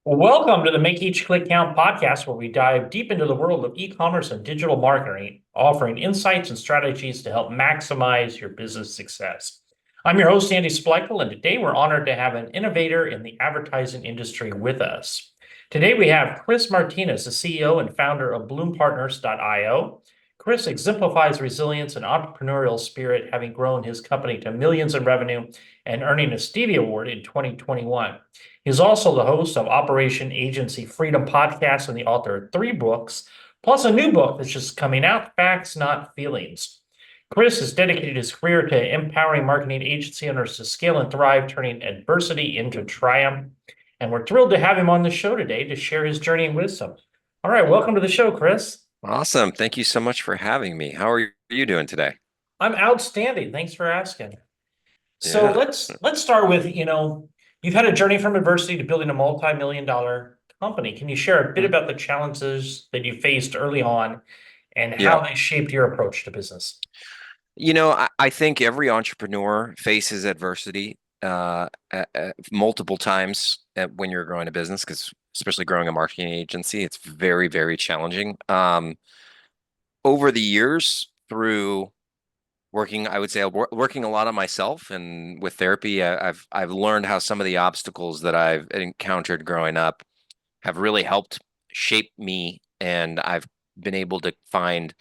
Well, welcome to the Make Each Click Count podcast, where we dive deep into the world of e-commerce and digital marketing, offering insights and strategies to help maximize your business success. I'm your host, Andy Splichal, and today we're honored to have an innovator in the advertising industry with us. Today we have Chris Martinez, the CEO and founder of BloomPartners.io. Chris exemplifies resilience and entrepreneurial spirit, having grown his company to millions in revenue and earning a Stevie Award in 2021. He's also the host of Operation Agency Freedom podcast and the author of three books, plus a new book that's just coming out, Facts, Not Feelings. Chris has dedicated his career to empowering marketing agency owners to scale and thrive, turning adversity into triumph. And we're thrilled to have him on the show today to share his journey and wisdom. All right, welcome to the show, Chris. Awesome. Thank you so much for having me. How are you doing today? I'm outstanding. Thanks for asking. So Yeah. let's start with, you've had a journey from adversity to building a multi-million dollar company. Can you share a bit Mm. about the challenges that you faced early on and Yeah. how they shaped your approach to business? I think every entrepreneur faces adversity multiple times when you're growing a business, because especially growing a marketing agency, it's very, very challenging. Over the years, through working, I would say working a lot on myself and with therapy, I've learned how some of the obstacles that I've encountered growing up have really helped shape me, and I've been able to find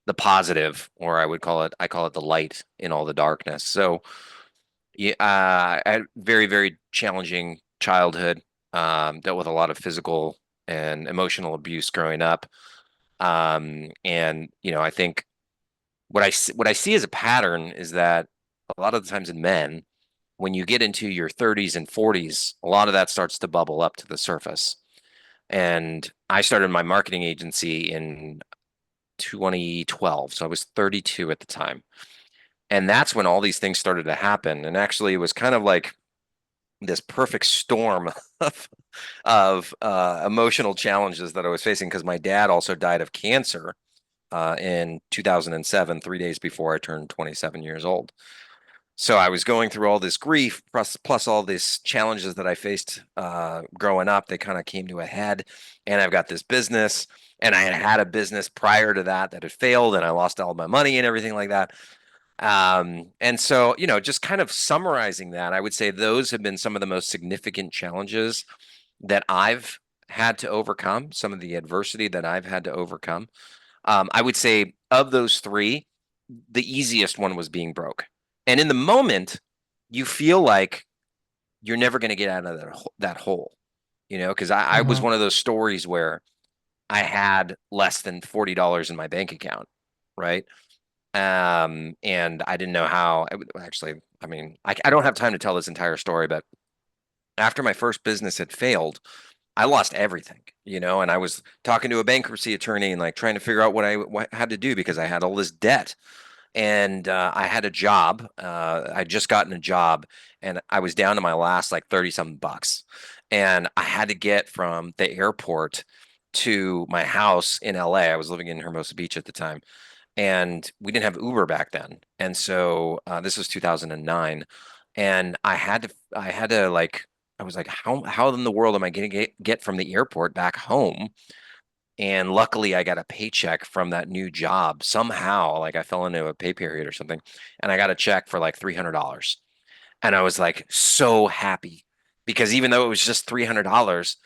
the positive, or I call it the light in all the darkness. So, yeah, I had very, very challenging childhood. Dealt with a lot of physical and emotional abuse growing up. And I think what I see as a pattern is that a lot of the times in men, when you get into your 30s and 40s, a lot of that starts to bubble up to the surface. And I started my marketing agency in 2012. So I was 32 at the time. And that's when all these things started to happen. And actually, it was kind of like this perfect storm of emotional challenges that I was facing, because my dad also died of cancer in 2007, 3 days before I turned 27 years old. So I was going through all this grief, plus all these challenges that I faced growing up. They kind of came to a head, and I've got this business, and I had a business prior to that that had failed, and I lost all my money and everything like that. And so, just kind of summarizing that, I would say those have been some of the most significant challenges that I've had to overcome, some of the adversity that I've had to overcome. I would say of those three, the easiest one was being broke. And in the moment, you feel like you're never going to get out of that hole, because I was Mhm. one of those stories where I had less than $40 in my bank account, right? And I didn't know how. Actually, I mean, I don't have time to tell this entire story, but after my first business had failed, I lost everything, and I was talking to a bankruptcy attorney and like trying to figure out what had to do, because I had all this debt. And I had a job. I'd just gotten a job, and I was down to my last like 30 something bucks. And I had to get from the airport to my house in LA. I was living in Hermosa Beach at the time, and we didn't have Uber back then. And so this was 2009, and I had to like, I was like, how in the world am I going to get from the airport back home? And luckily, I got a paycheck from that new job somehow. Like I fell into a pay period or something, and I got a check for like $300. And I was like so happy, because even though it was just $300,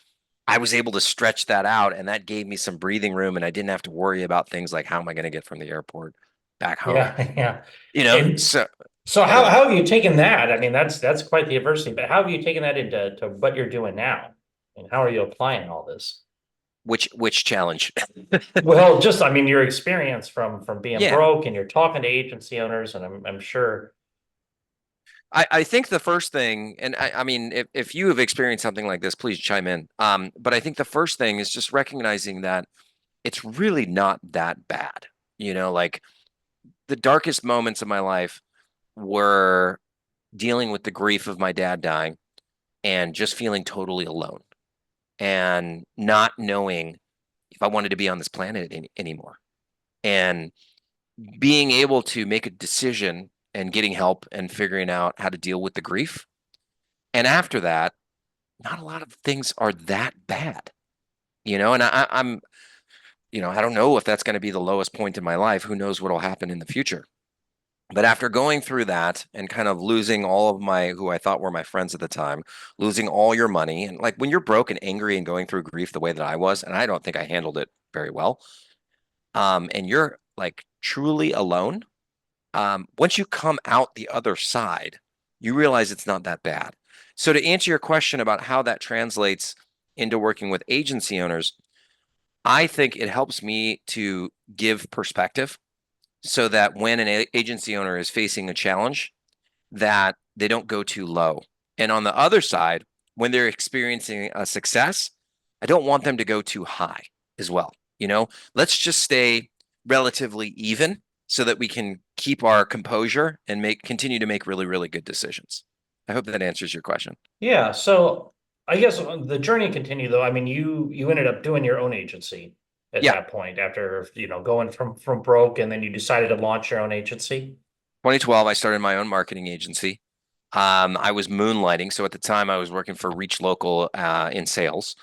I was able to stretch that out, and that gave me some breathing room, and I didn't have to worry about things like how am I going to get from the airport back home. Yeah, yeah. You know, And so so go ahead. how have you taken that? I mean, that's quite the adversity, but how have you taken that into what you're doing now? And how are you applying all this? Which challenge? Well, just I mean your experience from being Yeah. broke and you're talking to agency owners, and I'm sure. I think the first thing, and I mean, if you have experienced something like this, please chime in. But I think the first thing is just recognizing that it's really not that bad. Like the darkest moments of my life were dealing with the grief of my dad dying and just feeling totally alone and not knowing if I wanted to be on this planet anymore. And being able to make a decision and getting help and figuring out how to deal with the grief. And after that, not a lot of things are that bad, and I'm, I don't know if that's going to be the lowest point in my life. Who knows what'll happen in the future? But after going through that and kind of losing all of my, who I thought were my friends at the time, losing all your money, and like when you're broke and angry and going through grief the way that I was, and I don't think I handled it very well, and you're like truly alone, once you come out the other side, you realize it's not that bad. So to answer your question about how that translates into working with agency owners, I think it helps me to give perspective so that when an agency owner is facing a challenge, that they don't go too low. And on the other side, when they're experiencing a success, I don't want them to go too high as well. Let's just stay relatively even so that we can keep our composure and continue to make really, really good decisions. I hope that answers your question. Yeah. So I guess the journey continued though. I mean, you ended up doing your own agency at Yeah, that point after, going from broke and then you decided to launch your own agency. 2012, I started my own marketing agency. I was moonlighting. So at the time, I was working for Reach Local in sales.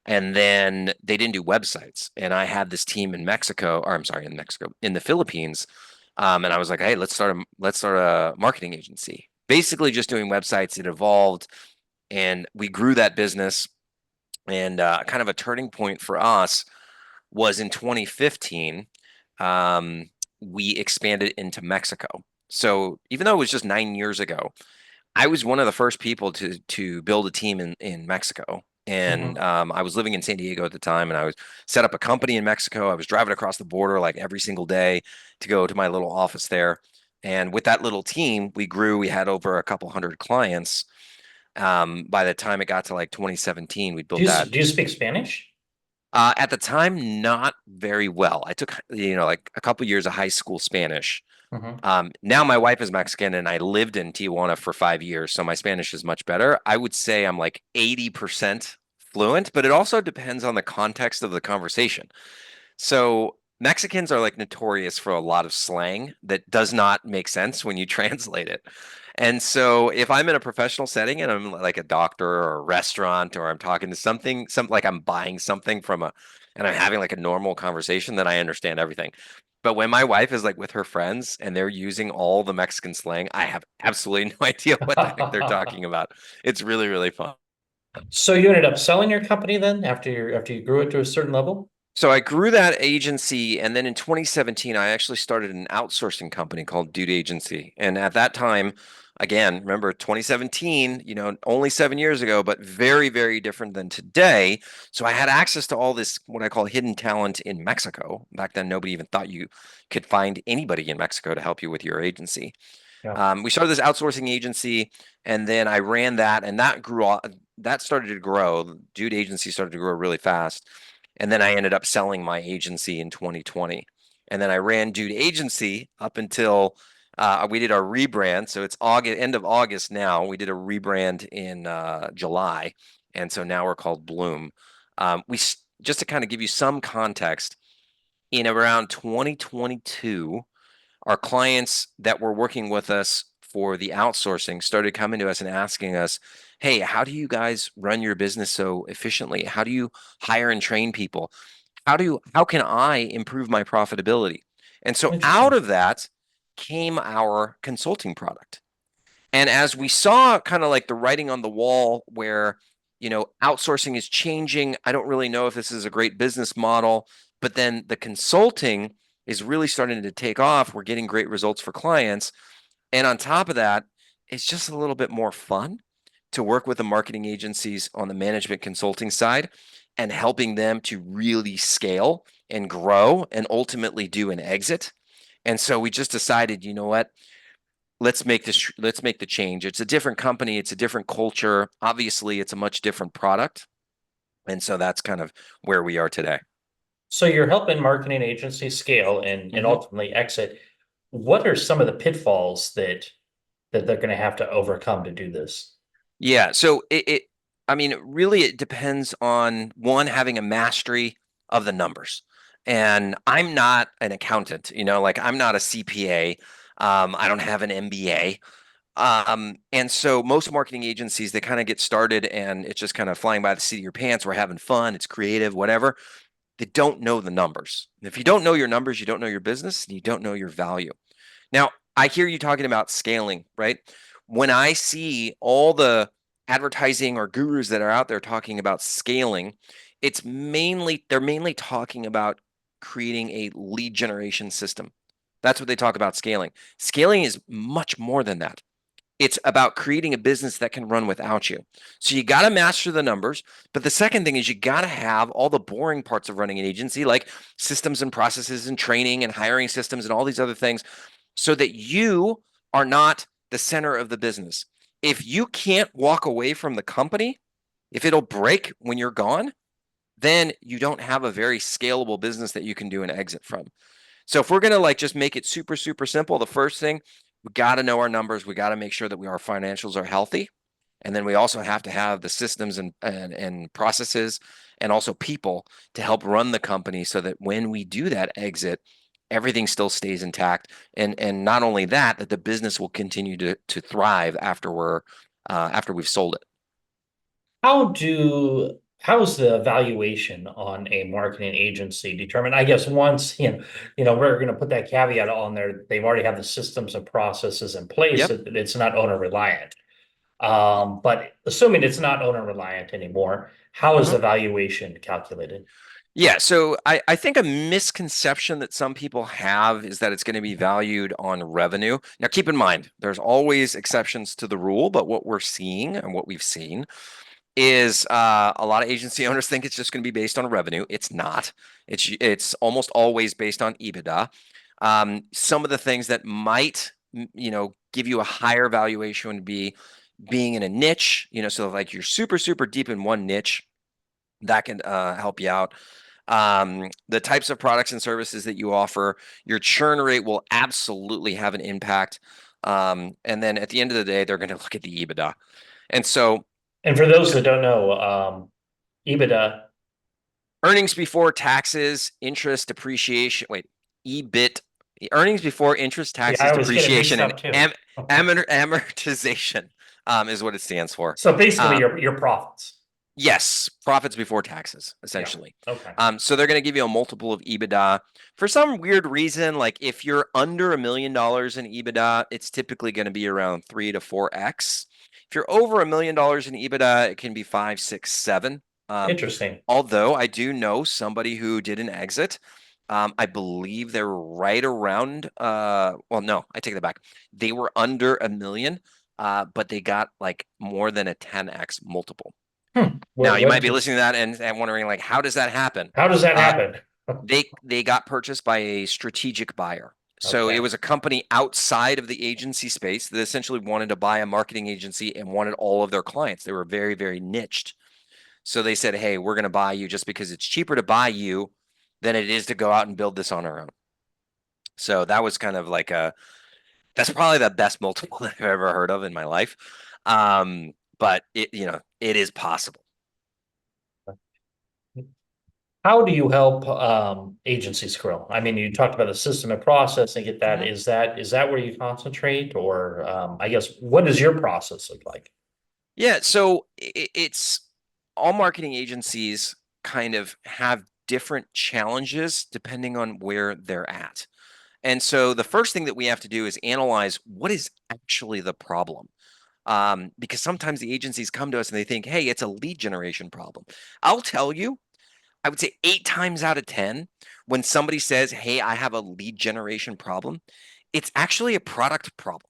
And then they didn't do websites. And I had this team in Mexico, or I'm sorry, in Mexico, in the Philippines. And I was like, hey, let's start a marketing agency. Basically just doing websites. It evolved and we grew that business. And kind of a turning point for us was in 2015. Um, we expanded into Mexico. So even though it was just 9 years ago, I was one of the first people to build a team in Mexico. And Hmm. I was living in San Diego at the time, and I was set up a company in Mexico. I was driving across the border like every single day to go to my little office there. And with that little team, we grew. We had over a couple hundred clients. By the time it got to like 2017, we Do built that. do you speak Spanish? At the time, not very well. I took, like a couple years of high school Spanish. Hmm. Now my wife is Mexican and I lived in Tijuana for 5 years, so my Spanish is much better. I would say I'm like 80% fluent, but it also depends on the context of the conversation. So Mexicans are like notorious for a lot of slang that does not make sense when you translate it. And so if I'm in a professional setting and I'm like a doctor or a restaurant or I'm talking to some like I'm buying something and I'm having like a normal conversation, then I understand everything. But when my wife is like with her friends and they're using all the Mexican slang, I have absolutely no idea what the heck they're talking about. It's really, really fun. So you ended up selling your company then after you grew it to a certain level? So I grew that agency, and then in 2017, I actually started an outsourcing company called Dude Agency. And at that time, again, remember 2017, only 7 years ago, but very, very different than today. So I had access to all this, what I call hidden talent in Mexico. Back then, nobody even thought you could find anybody in Mexico to help you with your agency. Yeah. We started this outsourcing agency, and then I ran that, and that started to grow. Dude Agency started to grow really fast. And then I ended up selling my agency in 2020. And then I ran Dude Agency up until we did our rebrand. So it's August, end of August now. We did a rebrand in July. And so now we're called Bloom. Just to kind of give you some context, in around 2022, our clients that were working with us for the outsourcing started coming to us and asking us, hey, how do you guys run your business so efficiently? How do you hire and train people? How can I improve my profitability? And so out Interesting. of that came our consulting product. And as we saw kind of like the writing on the wall where, outsourcing is changing, I don't really know if this is a great business model, but then the consulting is really starting to take off. We're getting great results for clients. And on top of that, it's just a little bit more fun to work with the marketing agencies on the management consulting side and helping them to really scale and grow and ultimately do an exit. And so we just decided, you know what? Let's make the change. It's a different company, it's a different culture. Obviously, it's a much different product. And so that's kind of where we are today. So you're helping marketing agencies scale and Mhm. ultimately exit. What are some of the pitfalls that they're going to have to overcome to do this? Yeah. So I mean, really, it depends on one having a mastery of the numbers. And I'm not an accountant, like I'm not a CPA. I don't have an MBA. And so most marketing agencies, they kind of get started and it's just kind of flying by the seat of your pants. We're having fun. It's creative, whatever. They don't know the numbers. And if you don't know your numbers, you don't know your business and you don't know your value. Now, I hear you talking about scaling, right? When I see all the advertising or gurus that are out there talking about scaling, they're mainly talking about creating a lead generation system. That's what they talk about scaling. Scaling is much more than that. It's about creating a business that can run without you. So you got to master the numbers. But the second thing is you got to have all the boring parts of running an agency, like systems and processes and training and hiring systems and all these other things, so that you are not the center of the business. If you can't walk away from the company, if it'll break when you're gone, then you don't have a very scalable business that you can do an exit from. So if we're going to like just make it super, super simple, the first thing, we got to know our numbers. We got to make sure that our financials are healthy. And then we also have to have the systems and processes and also people to help run the company so that when we do that exit, everything still stays intact. And not only that, that the business will continue to thrive after we've sold it. How is the valuation on a marketing agency determined? I guess once, we're going to put that caveat on there. They've already have the systems and processes in place. Yep. It's not owner reliant. But assuming it's not owner reliant anymore, how is Mhm. the valuation calculated? Yeah, so I think a misconception that some people have is that it's going to be valued on revenue. Now, keep in mind, there's always exceptions to the rule, but what we're seeing and what we've seen is a lot of agency owners think it's just going to be based on revenue. It's not. It's almost always based on EBITDA. Some of the things that might, give you a higher valuation would be being in a niche. So like you're super, super deep in one niche, that can help you out. The types of products and services that you offer, your churn rate will absolutely have an impact. And then at the end of the day, they're going to look at the EBITDA. And so And for those that don't know, EBITDA, earnings before taxes, interest, depreciation, wait, EBIT, earnings before interest, yeah, I taxes, always get it mixed depreciation, and up too. amortization is what it stands for. So basically Uh, your profits. yes, profits before taxes, Yeah. essentially. Okay. So they're going to give you a multiple of EBITDA. For some weird reason, like if you're under $1 million in EBITDA, it's typically going to be around 3 to 4x. If you're over $1 million in EBITDA, it can be 5, 6, 7. Interesting. Although I do know somebody who did an exit. I believe they're right around, well, no, I take that back. They were under $1 million, but they got like more than a 10x multiple. Now, you might be listening to that and wondering, like, how does that happen? How does that Uh, happen? they got purchased by a strategic buyer. So it Okay. was a company outside of the agency space that essentially wanted to buy a marketing agency and wanted all of their clients. They were very, very niched. So they said, hey, we're going to buy you just because it's cheaper to buy you than it is to go out and build this on our own. So that was kind of like that's probably the best multiple that I've ever heard of in my life. But it is possible. How do you help agencies grow? I mean, you talked about the system and process and get that. Mhm. Is that where you concentrate, or I guess what does your process look like? Yeah, so it's all marketing agencies kind of have different challenges depending on where they're at. And so the first thing that we have to do is analyze what is actually the problem. Because sometimes the agencies come to us and they think, hey, it's a lead generation problem. I'll tell you, I would say 8 times out of 10, when somebody says, hey, I have a lead generation problem, it's actually a product problem.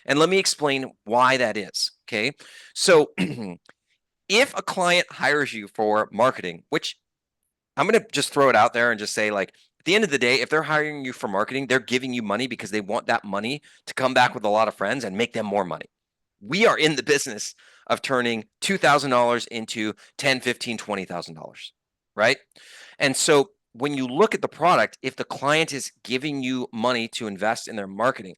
And let me explain why that is. Okay. So if a client hires you for marketing, which I'm going to just throw it out there and just say, like, at the end of the day, if they're hiring you for marketing, they're giving you money because they want that money to come back with a lot of friends and make them more money. We are in the business of turning $2,000 into $10, 15, $20,000, right? And so when you look at the product, if the client is giving you money to invest in their marketing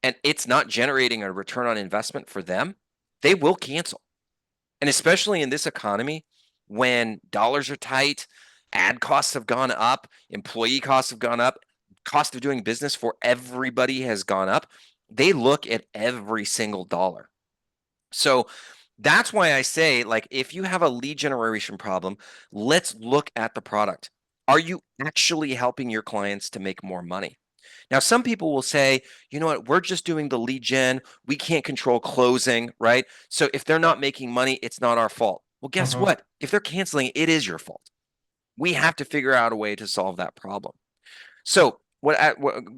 and it's not generating a return on investment for them, they will cancel. And especially in this economy, when dollars are tight, ad costs have gone up, employee costs have gone up, cost of doing business for everybody has gone up. They look at every single dollar. So that's why I say, like, if you have a lead generation problem, let's look at the product. Are you actually helping your clients to make more money? Now, some people will say, you know what, we're just doing the lead gen. We can't control closing, right? So if they're not making money, it's not our fault. Well, guess Mhm. what? If they're canceling, it is your fault. We have to figure out a way to solve that problem. So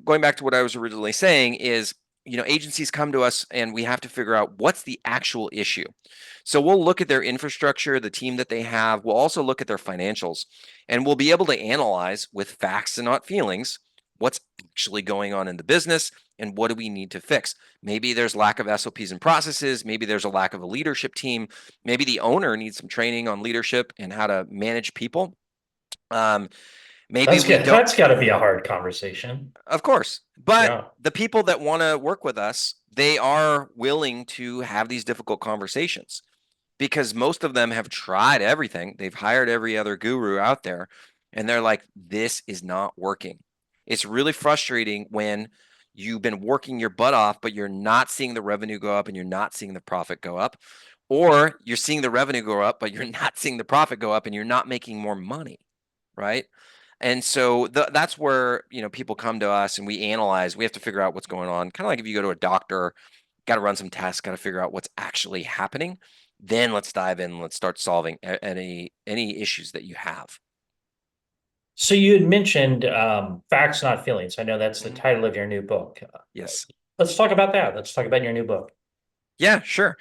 going back to what I was originally saying is, agencies come to us and we have to figure out what's the actual issue. So we'll look at their infrastructure, the team that they have. We'll also look at their financials, and we'll be able to analyze with facts and not feelings what's actually going on in the business and what do we need to fix. Maybe there's lack of SOPs and processes. Maybe there's a lack of a leadership team. Maybe the owner needs some training on leadership and how to manage people. Um, Maybe That's we good. don't. That's got to be a hard conversation. Of course. But Yeah. the people that want to work with us, they are willing to have these difficult conversations because most of them have tried everything. They've hired every other guru out there and they're like, this is not working. It's really frustrating when you've been working your butt off, but you're not seeing the revenue go up and you're not seeing the profit go up. Or you're seeing the revenue go up, but you're not seeing the profit go up and you're not making more money. Right. And so that's where, people come to us and we analyze, we have to figure out what's going on. Kind of like if you go to a doctor, got to run some tests, got to figure out what's actually happening. Then let's dive in, let's start solving any issues that you have. So you had mentioned facts, not feelings. I know that's the Mhm. title of your new book. Yes. Let's talk about that. Let's talk about your new book. Yeah, sure.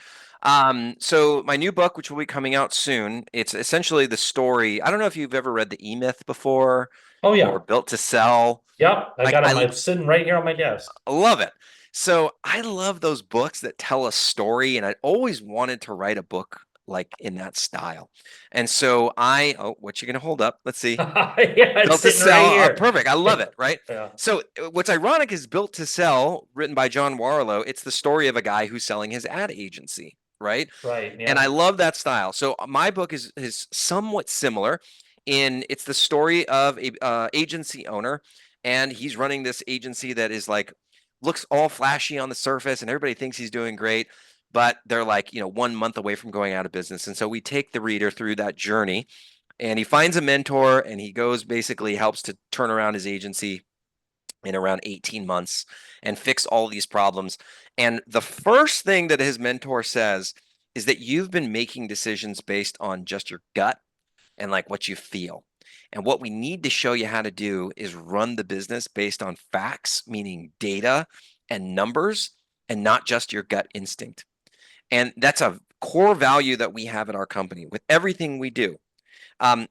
So my new book, which will be coming out soon, it's essentially the story. I don't know if you've ever read the E-Myth before Oh or yeah. Built to Sell. Yep. I Like got them. I'm sitting right here on my desk. I love it. So I love those books that tell a story, and I always wanted to write a book like in that style. And so what you gonna hold up? Let's see. Yeah, it's Built to sitting right Sell. here. Perfect. I love Yeah. it. Right. Yeah. So what's ironic is Built to Sell, written by John Warlow. It's the story of a guy who's selling his ad agency. Right. Right. And Yeah. I love that style. So my book is somewhat similar in it's the story of a agency owner, and he's running this agency that is like looks all flashy on the surface, and everybody thinks he's doing great, but they're like 1 month away from going out of business. And so we take the reader through that journey, and he finds a mentor, and he goes basically helps to turn around his agency in around 18 months and fix all these problems. And the first thing that his mentor says is that you've been making decisions based on just your gut and like what you feel. And what we need to show you how to do is run the business based on facts, meaning data and numbers, and not just your gut instinct. And that's a core value that we have at our company with everything we do. Um,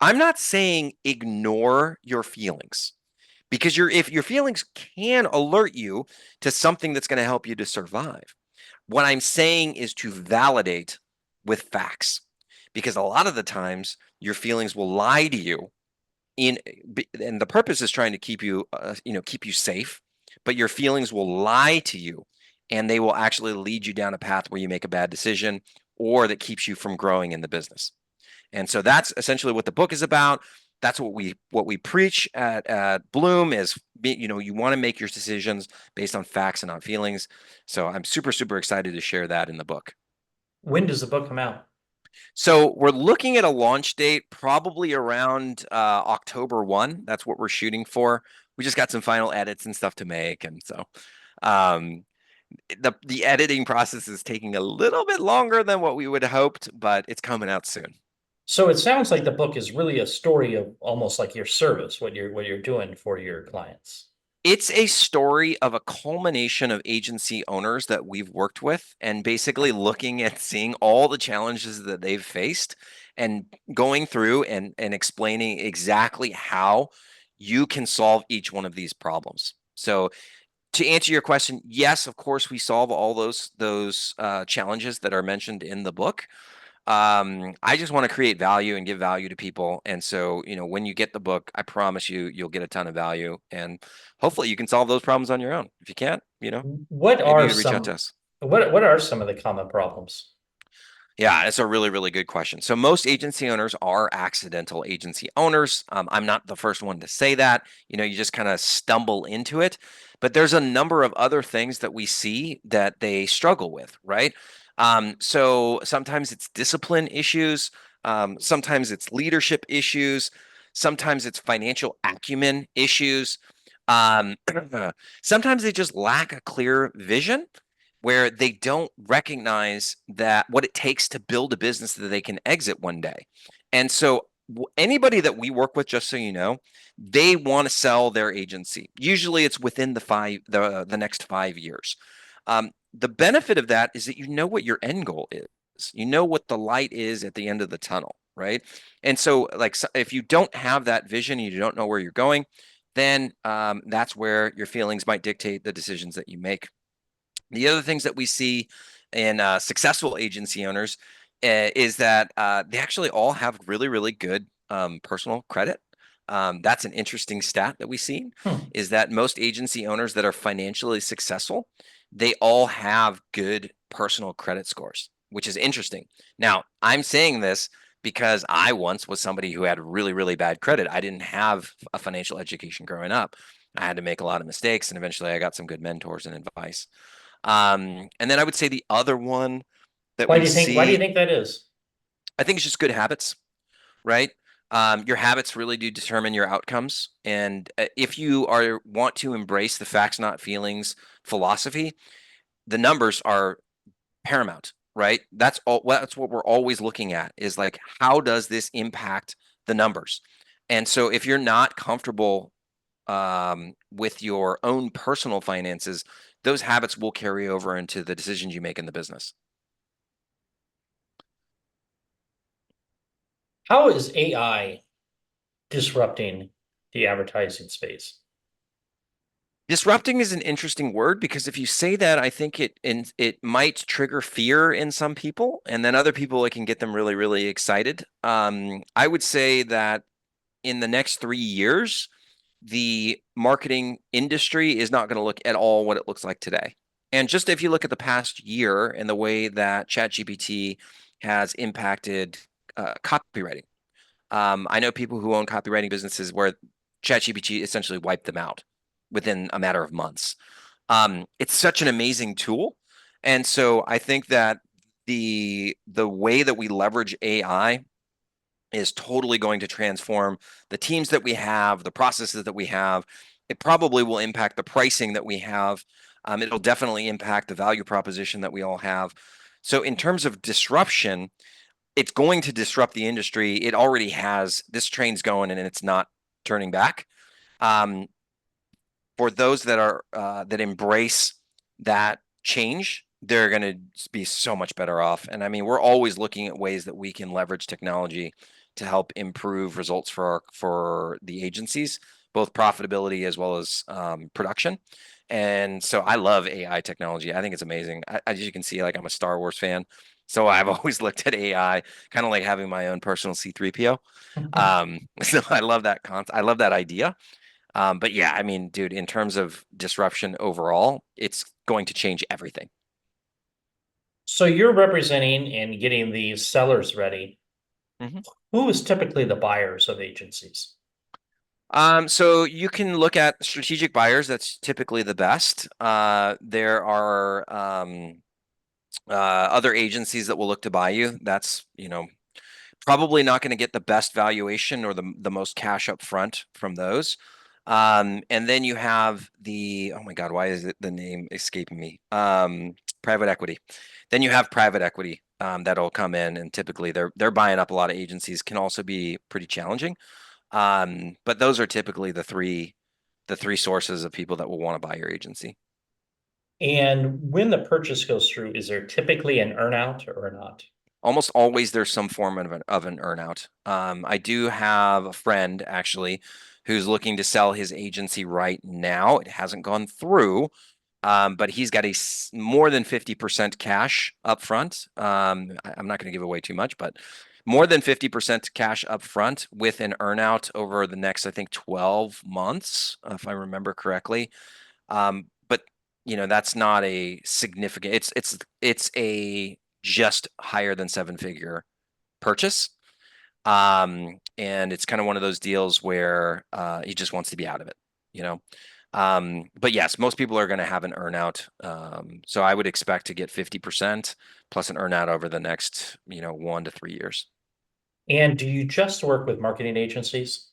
I'm not saying ignore your feelings because if your feelings can alert you to something that's going to help you to survive. What I'm saying is to validate with facts, because a lot of the times your feelings will lie to you and the purpose is trying to keep you safe, but your feelings will lie to you and they will actually lead you down a path where you make a bad decision or that keeps you from growing in the business. And so that's essentially what the book is about. That's what we preach at Bloom is you want to make your decisions based on facts and not feelings. So I'm super super excited to share that in the book. When does the book come out? So we're looking at a launch date probably around October 1. That's what we're shooting for. We just got some final edits and stuff to make, and so um, the editing process is taking a little bit longer than what we would have hoped, but it's coming out soon. So it sounds like the book is really a story of almost like your service, what you're doing for your clients. It's a story of a culmination of agency owners that we've worked with and basically looking at seeing all the challenges that they've faced and going through and explaining exactly how you can solve each one of these problems. So to answer your question, yes, of course, we solve all those challenges that are mentioned in the book. I just want to create value and give value to people. And so, when you get the book, I promise you'll get a ton of value and hopefully you can solve those problems on your own. If you can't, What maybe are you reach out to some us. what are some of the common problems? Yeah, it's a really, really good question. So most agency owners are accidental agency owners. I'm not the first one to say that. You just kind of stumble into it. But there's a number of other things that we see that they struggle with, right? So sometimes it's discipline issues. Sometimes it's leadership issues. Sometimes it's financial acumen issues. Um, Sometimes they just lack a clear vision where they don't recognize that what it takes to build a business that they can exit one day. And so anybody that we work with, just so you know, they want to sell their agency. Usually it's within the next 5 years. The benefit of that is that you know what your end goal is. You know what the light is at the end of the tunnel, right? And so, like, if you don't have that vision, you don't know where you're going, then that's where your feelings might dictate the decisions that you make. The other things that we see in successful agency owners is that they actually all have really, really good personal credit. That's an interesting stat that we see Hmm. is that most agency owners that are financially successful, they all have good personal credit scores, which is interesting. Now, I'm saying this because I once was somebody who had really, really bad credit. I didn't have a financial education growing up. I had to make a lot of mistakes, and eventually I got some good mentors and advice. And then I would say the other one that we Why do you see, think that is? I think it's just good habits, right? Your habits really do determine your outcomes. And if you want to embrace the facts, not feelings philosophy, the numbers are paramount, right? That's all. That's what we're always looking at is like, how does this impact the numbers? And so if you're not comfortable with your own personal finances, those habits will carry over into the decisions you make in the business. How is AI disrupting the advertising space? Disrupting is an interesting word because if you say that, I think it might trigger fear in some people, and then other people it can get them really, really excited. I would say that in the next 3 years, the marketing industry is not going to look at all what it looks like today. And just if you look at the past year and the way that ChatGPT has impacted copywriting, I know people who own copywriting businesses where ChatGPT essentially wiped them out within a matter of months. It's such an amazing tool, and so I think that the way that we leverage AI is totally going to transform the teams that we have, the processes that we have. It probably will impact the pricing that we have. It'll definitely impact the value proposition that we all have. So, in terms of disruption, it's going to disrupt the industry. It already has. This train's going and it's not turning back. Um, for those that are that embrace that change, they're going to be so much better off. And I mean, we're always looking at ways that we can leverage technology to help improve results for the agencies, both profitability as well as production. And so I love AI technology. I think it's amazing. As you can see, like I'm a Star Wars fan. So I've always looked at AI kind of like having my own personal C3PO. So I love that concept. I love that idea. But yeah, I mean, dude, in terms of disruption overall, it's going to change everything. So you're representing and getting these sellers ready. Mhm. Who is typically the buyers of agencies? So you can look at strategic buyers. That's typically the best. There are other agencies that will look to buy you. That's, probably not going to get the best valuation or the most cash up front from those. And then you have oh my God, why is it the name escaping me? Private equity. Then you have private equity that'll come in, and typically they're buying up a lot of agencies. Can also be pretty challenging. But those are typically the three sources of people that will want to buy your agency. And when the purchase goes through, is there typically an earnout or not? Almost always there's some form of an earnout. I do have a friend actually who's looking to sell his agency right now. It hasn't gone through, but he's got more than 50% cash up front. I'm not going to give away too much, but more than 50% cash up front with an earnout over the next, I think, 12 months, if I remember correctly. But that's not a significant. It's a just higher than seven-figure purchase. And it's kind of one of those deals where he just wants to be out of it, you know. But yes, most people are going to have an earnout. So I would expect to get 50% plus an earnout over the next, 1 to 3 years. And do you just work with marketing agencies?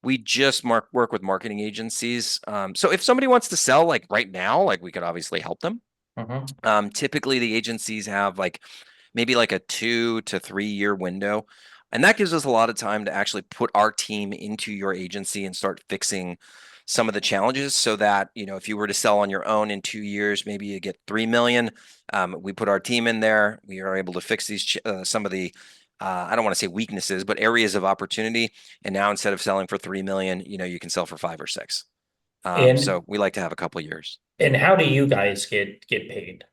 We just work with marketing agencies. So if somebody wants to sell like right now, like we could obviously help them. Mhm. Typically the agencies have like maybe like a 2 to 3 year window. And that gives us a lot of time to actually put our team into your agency and start fixing some of the challenges so that, if you were to sell on your own in 2 years, maybe you get 3 million. We put our team in there. We are able to fix these, some of the, I don't want to say weaknesses, but areas of opportunity. And now instead of selling for 3 million, you can sell for 5 or 6. And So we like to have a couple of years. and how do you guys get paid?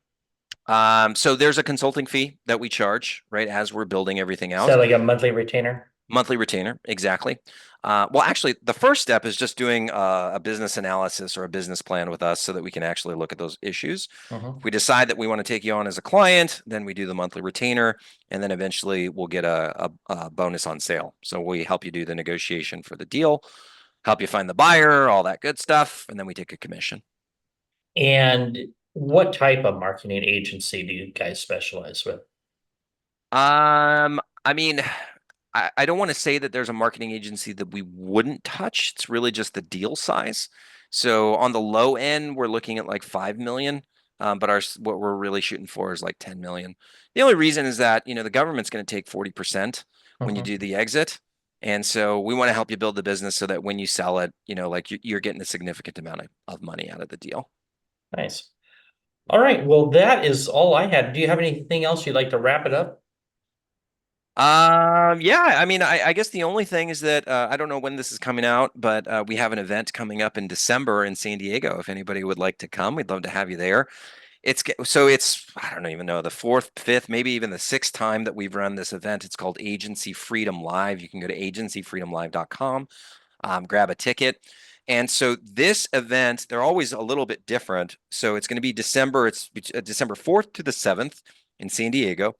So there's a consulting fee that we charge, right, as we're building everything Is that out. like a monthly retainer? Monthly retainer, exactly. Well, actually, the first step is just doing a business analysis or a business plan with us so that we can actually look at those issues. If Mhm. we decide that we want to take you on as a client, then we do the monthly retainer, and then eventually we'll get a bonus on sale. So we help you do the negotiation for the deal, help you find the buyer, all that good stuff, and then we take a commission. And what type of marketing agency do you guys specialize with? I mean, I don't want to say that there's a marketing agency that we wouldn't touch. It's really just the deal size. So on the low end, we're looking at like 5 million. But what we're really shooting for is like 10 million. The only reason is that, the government's going to take 40% when you Mhm. do the exit. And so we want to help you build the business so that when you sell it, like you're getting a significant amount of money out of the deal. Nice. All right. Well, that is all I had. Do you have anything else you'd like to wrap it up? Yeah, I mean, I guess the only thing is that I don't know when this is coming out, but we have an event coming up in December in San Diego. If anybody would like to come, we'd love to have you there. It's I don't even know, the fourth, fifth, maybe even the sixth time that we've run this event. It's called Agency Freedom Live. You can go to agencyfreedomlive.com, grab a ticket. And so this event, they're always a little bit different. So it's going to be December. It's December 4th to the 7th in San Diego.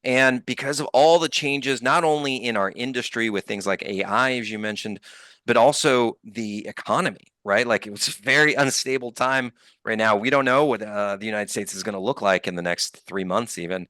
And because of all the changes, not only in our industry with things like AI, as you mentioned, but also the economy, right? Like it was a very unstable time right now. We don't know what the United States is going to look like in the next 3 months, even.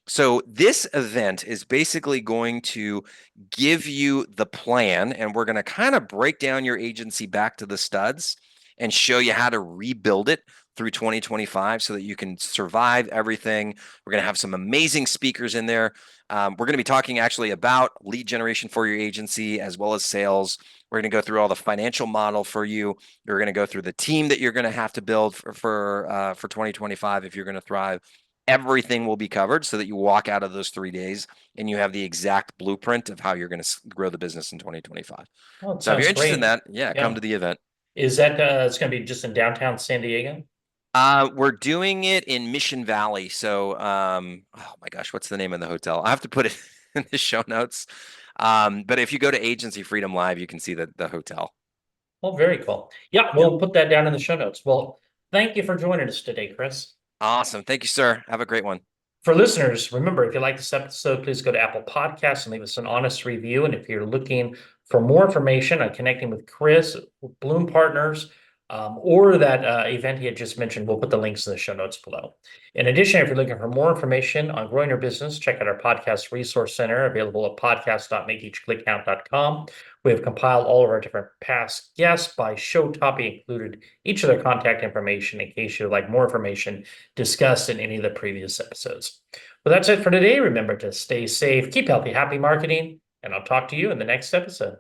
So this event is basically going to give you the plan, and we're going to kind of break down your agency back to the studs and show you how to rebuild it through 2025 so that you can survive everything. We're going to have some amazing speakers in there. We're going to be talking actually about lead generation for your agency as well as sales. We're going to go through all the financial model for you. We're going to go through the team that you're going to have to build for 2025 if you're going to thrive. Everything will be covered so that you walk out of those 3 days and you have the exact blueprint of how you're going to grow the business in 2025. Oh, it So if you're sounds interested in great. that, yeah, come Yeah. to the event. Is that it's going to be just in downtown San Diego? We're doing it in Mission Valley. So, oh my gosh, what's the name of the hotel? I have to put it in the show notes. But if you go to Agency Freedom Live, you can see the hotel. Well, very cool. Yeah, Yep. we'll put that down in the show notes. Well, thank you for joining us today, Chris. Awesome. Thank you, sir. Have a great one. For listeners, remember, if you like this episode, please go to Apple Podcasts and leave us an honest review. And if you're looking for more information on connecting with Chris, Bloom Partners, or that event he had just mentioned, we'll put the links in the show notes below. In addition, if you're looking for more information on growing your business, check out our podcast resource center available at podcast.makeeachclickcount.com. We have compiled all of our different past guests by show topic, included each of their contact information in case you'd like more information discussed in any of the previous episodes. Well, that's it for today. Remember to stay safe, keep healthy, happy marketing, and I'll talk to you in the next episode.